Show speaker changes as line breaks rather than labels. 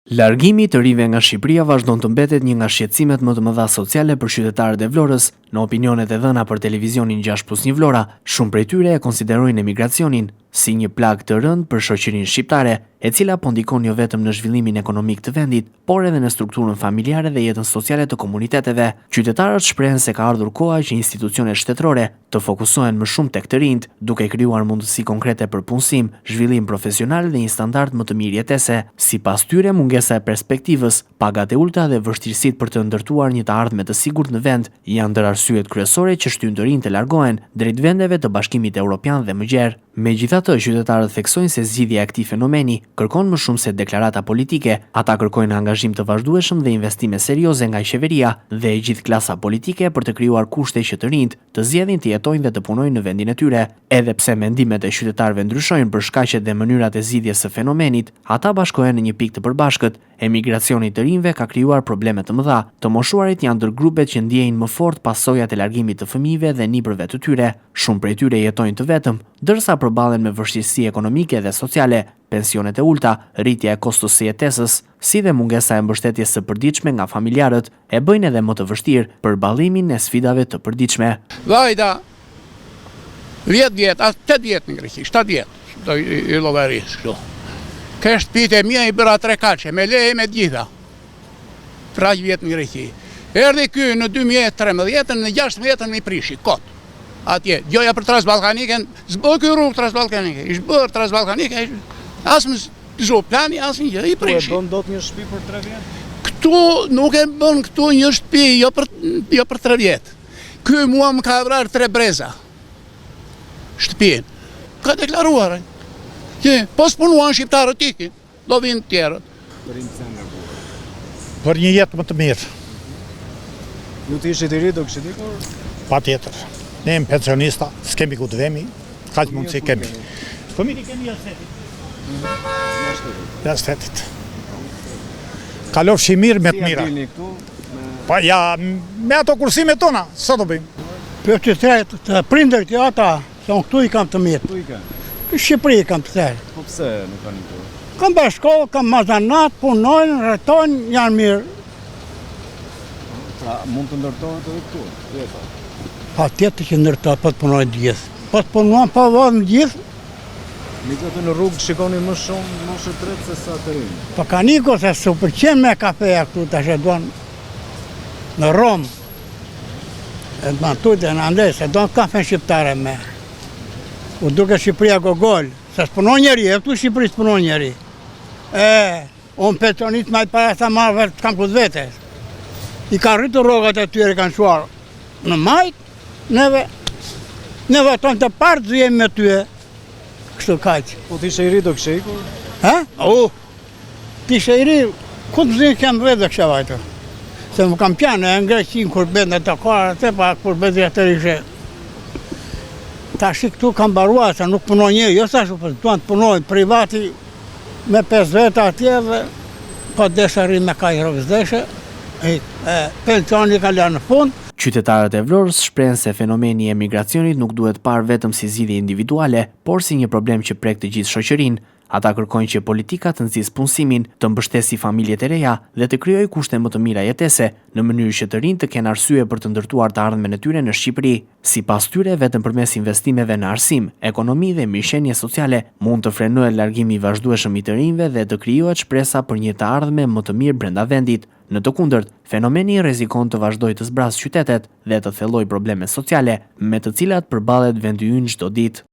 Largimi të rive nga Shqipëria vazhdon të mbetet një nga shqetësimet më të mëdha sociale për qytetarët e Vlorës. Në opinionet e dhëna për televizionin 6+1 Vlora, shumë prej tyre e konsiderojnë emigracionin si një plagë të rëndë për shoqërinë shqiptare, e cila po ndikon jo vetëm në zhvillimin ekonomik të vendit, por edhe në strukturën familjare dhe jetën sociale të komuniteteve. Qytetarët shprehen se ka ardhur koha që institucionet shtetërore të fokusohen më shumë tek të rinjt, duke krijuar mundësi konkrete për punësim, zhvillim profesional dhe një standard më të mirë jetese. Sipas tyre, mungesa e perspektivës, pagat e ulta dhe vështirësitë për të ndërtuar një të ardhme të sigurt në vend janë ndër arsyet kryesore që shtyn të rinjt të largohen drejt vendeve të Bashkimit Evropian dhe më gjerë. Megjithatë, qytetarët theksojnë se zgjidhja e këtij fenomeni kërkon më shumë se deklarata politike. Ata kërkojnë angazhim të vazhdueshëm dhe investime serioze nga qeveria dhe e gjithë klasa politike për të krijuar kushte që të rinjt të zgjedhin të jetojnë dhe të punojnë në vendin e tyre. Edhe pse mendimet e qytetarëve ndryshojnë për shkaqet dhe mënyrat e zgjidhjes së fenomenit, ata bashkohen në një pikë të përbashkët. Emigracioni të rinjve ka krijuar probleme të mëdha. Të moshuarit janë ndër grupet që ndjejnë më fort pasojat e largimit të fëmijëve dhe nipërve të tyre. Shumë prej tyre jetojnë të vetëm, ndërsa përballen me vështirësi ekonomike dhe sociale, pensionet e ulta, rritja e kostos së jetesës, si dhe mungesa e mbështetjes së përditshme nga familjarët e bëjnë edhe më të vështirë përballimin e sfidave të përditshme.
Vajda 10 vjet, 8 vjet në Greqi, 7 vjet, do i llogaris kështu. Kështë pite mija i bëra 3 kache, me leje me gjitha. Pra vjet në Greqi. Erdhi ky në 2013, në 16 në i prishi, kot. Atje, gjoja për Transballkaniken, zbë ky rrugë Transballkanike, ish bërë Transballkanike, asë më zho plani, asë një gjë, i prishi.
Ku e bën dot një shtëpi për 3 vjet?
Këtu nuk e bën këtu një shtëpi, jo për 3 vjet. Ky mua më ka vrar 3 breza. Shtëpin. Ka deklaruar. Po s'punuan shqiptarët ikin, do vinë tjerët.
Për një jetë më të mirë.
Ju të ishit i ri do kishit ikur?
Pa tjetër. Ne jemi pensionista, s'kemi ku të vemi, kaq mundësi kemi. Fëmijët kemi jashtetit. Kalofshi mirë me të mira. Pa ja, me ato kursimet tona, sa do bëjmë?
Për të prindërit e ata, se unë këtu i kam të mirë.
Ku i ka?
Në Shqipëri kam të therë.
Po pse nuk kanë këtu?
Kam bërë shkollë, kam mazanat, punojnë, rretojnë, janë mirë.
Pra mund të ndërtohet edhe këtu, jeta?
Pa tjetër që ndërtohet, po të punojnë gjithë. Po të punojnë pa vëdhë gjithë.
Nikë të në rrugë shikoni më shumë moshë tretë se sa të rinj.
Po ka niko se su pëlqen me kafeja këtu, tash e duan në Romë. E duan tujtë në Andes, e duan kafe shqiptare me. U duke Shqipëria gogol, se s'punon njeri, e këtu Shqipëri s'punon njeri. Unë pensionist ma i para sa marrë të kam këtë vete. I ka rritur rrogat e tyre, kanë shuar në majt, neve tonë të partë zë jemi me tyre. Kështu kaqë.
Po t'ishe i ri do kështë ikur?
T'ishe i ri, ku të zinë që më dhe kështë vajtë. Se më kam pjanë, e në Greqinë kur bëndet të kara, te pa kur bëndet të rishe. Ta shi këtu kam barua, se nuk punoj një, jo sa shumë, duan të punojnë privati me 5 veta atje dhe po deshe rri me ka i rëvëzdeshe, pensioni ka lërë në fund.
Qytetarët e Vlorës shprehen se fenomeni i emigracionit nuk duhet parë vetëm si zgjidhje individuale, por si një problem që prek të gjithë shoqërinë. Ata kërkojnë që politika të nxjisë punësimin, të mbështesë familjet e reja dhe të krijojë kushte më të mira jetese, në mënyrë që të rinjt të kenë arsye për të ndërtuar të ardhmen e tyre në Shqipëri. Sipas tyre, vetëm përmes investimeve në arsim, ekonomi dhe mirëqenie sociale mund të frenohet largimi i vazhdueshëm i të rinjve dhe të krijohet shpresa për një të ardhme më të mirë brenda vendit. Në të kundërt, fenomeni rrezikon të vazhdojë të zbrasë qytetet dhe të thellojë probleme sociale me të cilat përballet vendi ynë çdo ditë.